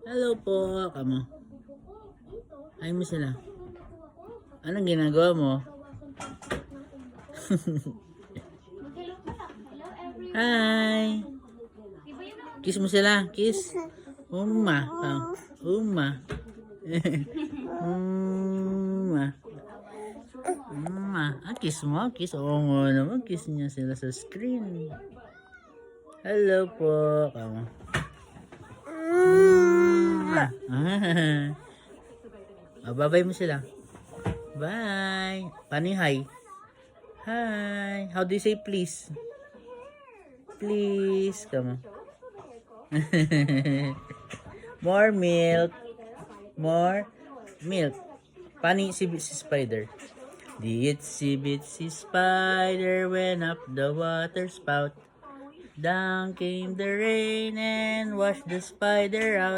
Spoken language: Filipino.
Hello po, kamo. Ay mo sila. Anong ginagawa mo? Hi. Kiss mo sila, kiss. Uma. Uma. Uma. Uma. Kiss mo, kiss. Oo nga naman, kiss niya sila sa screen. Hello po, kamo. Bye-bye mo sila. Bye. Paano yung hi? Hi. How do you say please? Please. Come on. More milk. More milk. Paano yung si spider? The itsy bitsy spider went up the water spout. Down came the rain and washed the spider out.